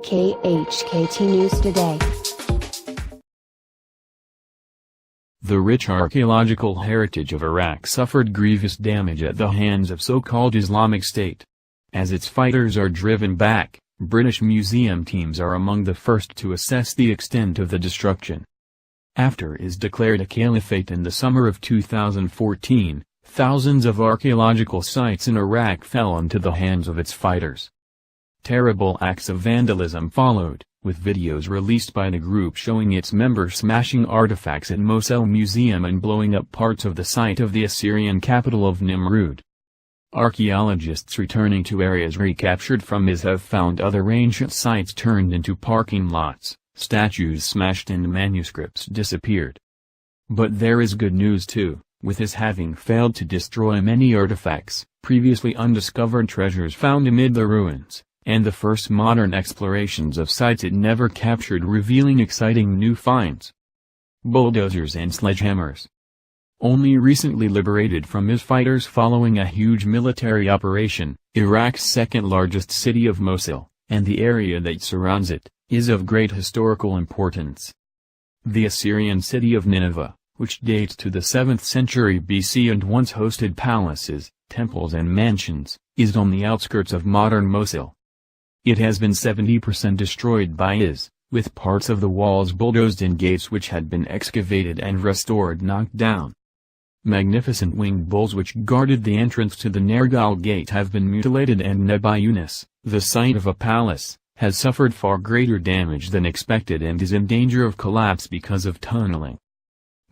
KHKT News Today. The rich archaeological heritage of Iraq suffered grievous damage at the hands of so-called Islamic State. As its fighters are driven back, British museum teams are among the first to assess the extent of the destruction. After is declared a caliphate in the summer of 2014, thousands of archaeological sites in Iraq fell into the hands of its fighters. Terrible acts of vandalism followed, with videos released by the group showing its members smashing artifacts at Mosul Museum and blowing up parts of the site of the Assyrian capital of Nimrud. Archaeologists returning to areas recaptured from IS have found other ancient sites turned into parking lots, statues smashed and manuscripts disappeared. But there is good news too, with IS having failed to destroy many artifacts, previously undiscovered treasures found amid the ruins, and the first modern explorations of sites it never captured revealing exciting new finds. Bulldozers and sledgehammers. Only recently liberated from IS fighters following a huge military operation, Iraq's second-largest city of Mosul, and the area that surrounds it, is of great historical importance. The Assyrian city of Nineveh, which dates to the 7th century BC and once hosted palaces, temples and mansions, is on the outskirts of modern Mosul. It has been 70% destroyed by IS, with parts of the walls bulldozed and gates which had been excavated and restored knocked down. Magnificent winged bulls which guarded the entrance to the Nergal gate have been mutilated and Nebi Yunus, the site of a palace, has suffered far greater damage than expected and is in danger of collapse because of tunneling.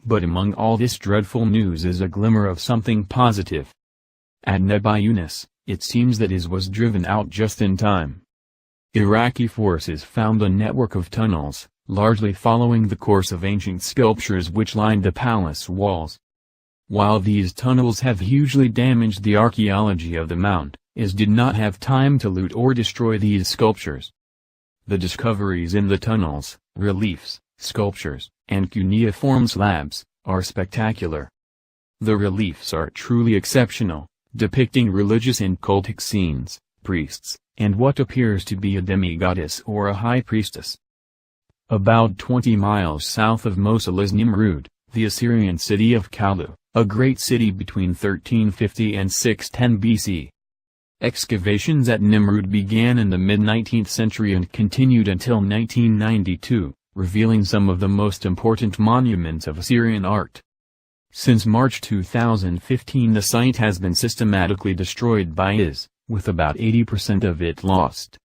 But among all this dreadful news is a glimmer of something positive. At Nebi Yunus, it seems that IS was driven out just in time. Iraqi forces found a network of tunnels, largely following the course of ancient sculptures which lined the palace walls. While these tunnels have hugely damaged the archaeology of the mound, IS did not have time to loot or destroy these sculptures. The discoveries in the tunnels, reliefs, sculptures, and cuneiform slabs, are spectacular. The reliefs are truly exceptional, depicting religious and cultic scenes, priests, and what appears to be a demigoddess or a high priestess. About 20 miles south of Mosul is Nimrud, the Assyrian city of Kalu, a great city between 1350 and 610 BC. Excavations at Nimrud began in the mid-19th century and continued until 1992, revealing some of the most important monuments of Assyrian art. Since March 2015 the site has been systematically destroyed by IS, with about 80% of it lost.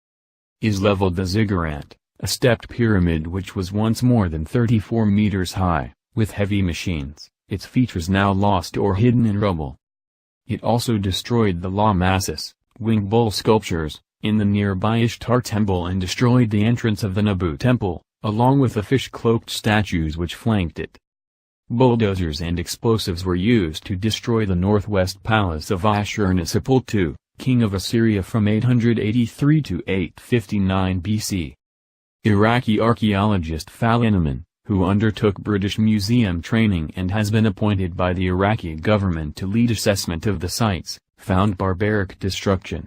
IS leveled the ziggurat, a stepped pyramid which was once more than 34 meters high, with heavy machines, its features now lost or hidden in rubble. It also destroyed the Lamasus, winged bull sculptures, in the nearby Ishtar temple and destroyed the entrance of the Nabu temple, along with the fish-cloaked statues which flanked it. Bulldozers and explosives were used to destroy the northwest palace of Ashur-nisipal II, king of Assyria from 883 to 859 BC. Iraqi archaeologist Falineman, who undertook British museum training and has been appointed by the Iraqi government to lead assessment of the sites, found barbaric destruction.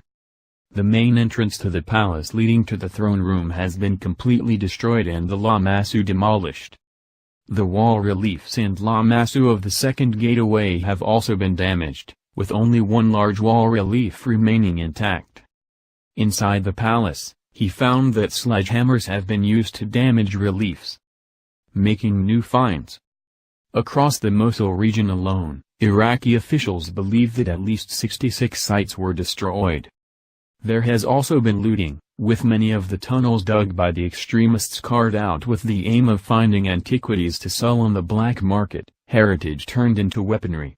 The main entrance to the palace leading to the throne room has been completely destroyed and the Lamasu demolished. The wall reliefs and Lamasu of the second gateway have also been damaged, with only one large wall relief remaining intact. Inside the palace, he found that sledgehammers have been used to damage reliefs, making new finds. Across the Mosul region alone, Iraqi officials believe that at least 66 sites were destroyed. There has also been looting, with many of the tunnels dug by the extremists carved out with the aim of finding antiquities to sell on the black market, heritage turned into weaponry.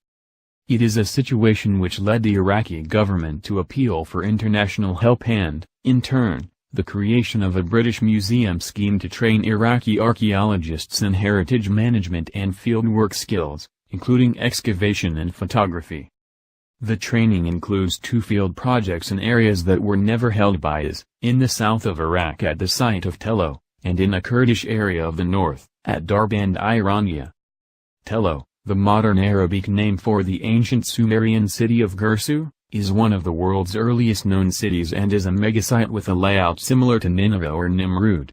It is a situation which led the Iraqi government to appeal for international help and, in turn, the creation of a British museum scheme to train Iraqi archaeologists in heritage management and fieldwork skills, including excavation and photography. The training includes 2 field projects in areas that were never held by IS, in the south of Iraq at the site of Tello, and in a Kurdish area of the north, at Darband-i-Rania. Tello, the modern Arabic name for the ancient Sumerian city of Gursu, is one of the world's earliest known cities and is a megasite with a layout similar to Nineveh or Nimrud.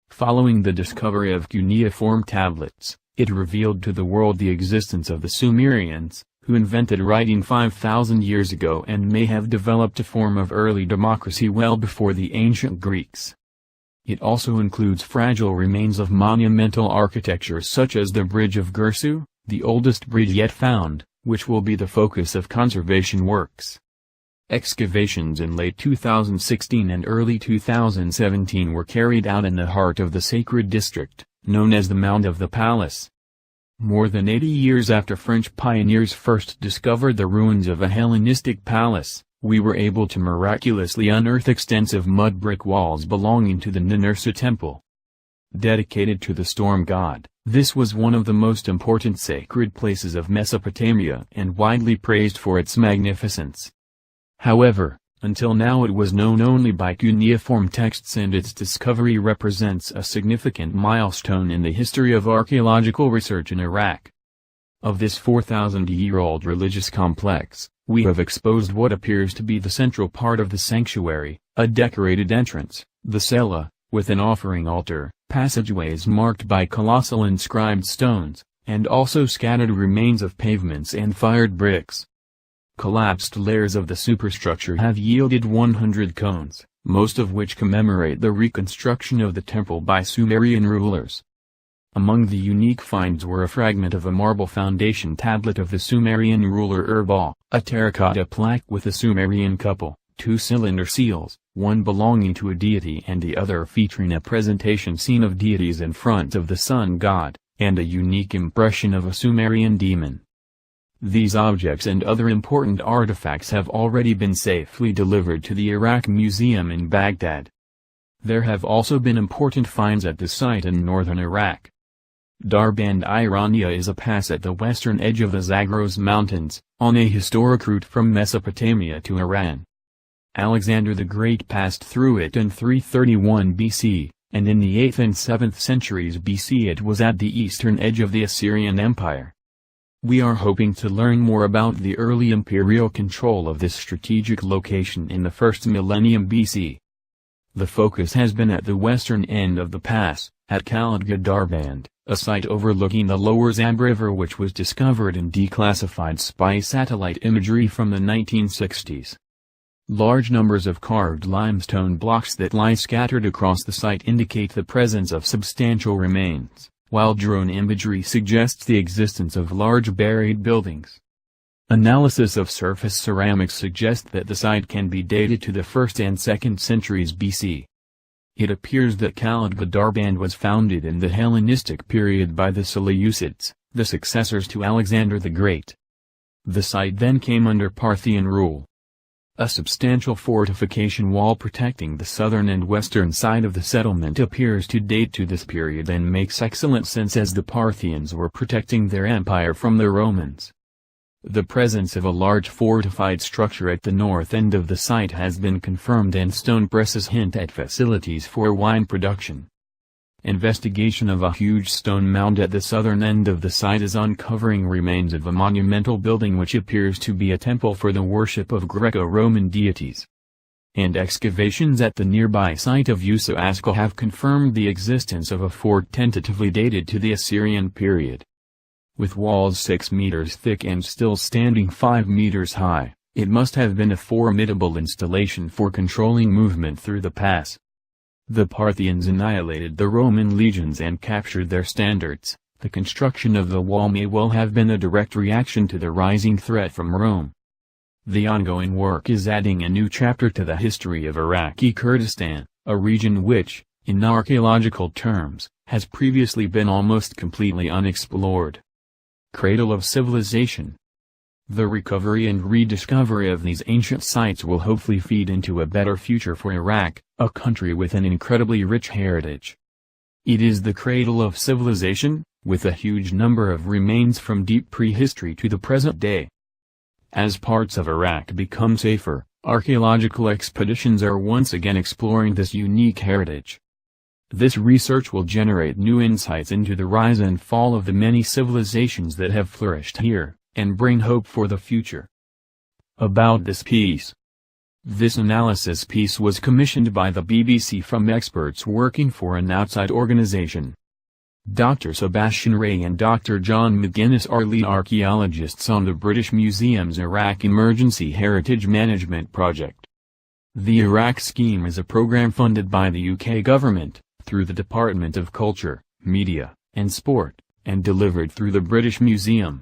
Following the discovery of cuneiform tablets, it revealed to the world the existence of the Sumerians, who invented writing 5,000 years ago and may have developed a form of early democracy well before the ancient Greeks. It also includes fragile remains of monumental architecture such as the Bridge of Girsu, the oldest bridge yet found, which will be the focus of conservation works. Excavations in late 2016 and early 2017 were carried out in the heart of the sacred district, known as the Mound of the Palace. More than 80 years after French pioneers first discovered the ruins of a Hellenistic palace, we were able to miraculously unearth extensive mud brick walls belonging to the Ninursa temple. Dedicated to the storm god, this was one of the most important sacred places of Mesopotamia and widely praised for its magnificence. However, until now it was known only by cuneiform texts, and its discovery represents a significant milestone in the history of archaeological research in Iraq. Of this 4,000-year-old religious complex, we have exposed what appears to be the central part of the sanctuary, a decorated entrance, the cella, with an offering altar, passageways marked by colossal inscribed stones, and also scattered remains of pavements and fired bricks. Collapsed layers of the superstructure have yielded 100 cones, most of which commemorate the reconstruction of the temple by Sumerian rulers. Among the unique finds were a fragment of a marble foundation tablet of the Sumerian ruler Erbal, a terracotta plaque with a Sumerian couple, 2 cylinder seals, one belonging to a deity and the other featuring a presentation scene of deities in front of the sun god, and a unique impression of a Sumerian demon. These objects and other important artifacts have already been safely delivered to the Iraq Museum in Baghdad. There have also been important finds at the site in northern Iraq. Darband Irania is a pass at the western edge of the Zagros Mountains, on a historic route from Mesopotamia to Iran. Alexander the Great passed through it in 331 BC, and in the 8th and 7th centuries BC it was at the eastern edge of the Assyrian Empire. We are hoping to learn more about the early imperial control of this strategic location in the 1st millennium BC. The focus has been at the western end of the pass, at Khalidga Darband, a site overlooking the lower Zab River which was discovered in declassified spy satellite imagery from the 1960s. Large numbers of carved limestone blocks that lie scattered across the site indicate the presence of substantial remains, while drone imagery suggests the existence of large buried buildings. Analysis of surface ceramics suggests that the site can be dated to the 1st and 2nd centuries BC. It appears that Khalidga Darband was founded in the Hellenistic period by the Seleucids, the successors to Alexander the Great. The site then came under Parthian rule. A substantial fortification wall protecting the southern and western side of the settlement appears to date to this period and makes excellent sense as the Parthians were protecting their empire from the Romans. The presence of a large fortified structure at the north end of the site has been confirmed, and stone presses hint at facilities for wine production. Investigation of a huge stone mound at the southern end of the site is uncovering remains of a monumental building which appears to be a temple for the worship of Greco-Roman deities. And excavations at the nearby site of Usa Askal have confirmed the existence of a fort tentatively dated to the Assyrian period. With walls 6 meters thick and still standing 5 meters high, it must have been a formidable installation for controlling movement through the pass. The Parthians annihilated the Roman legions and captured their standards. The construction of the wall may well have been a direct reaction to the rising threat from Rome. The ongoing work is adding a new chapter to the history of Iraqi Kurdistan, a region which, in archaeological terms, has previously been almost completely unexplored. Cradle of civilization. The recovery and rediscovery of these ancient sites will hopefully feed into a better future for Iraq, a country with an incredibly rich heritage. It is the cradle of civilization, with a huge number of remains from deep prehistory to the present day. As parts of Iraq become safer, archaeological expeditions are once again exploring this unique heritage. This research will generate new insights into the rise and fall of the many civilizations that have flourished here, and bring hope for the future. About this piece. This analysis piece was commissioned by the BBC from experts working for an outside organization. Dr. Sebastian Ray and Dr. John McGuinness are lead archaeologists on the British Museum's Iraq Emergency Heritage Management Project. The Iraq Scheme is a program funded by the UK government, through the Department of Culture, Media, and Sport, and delivered through the British Museum.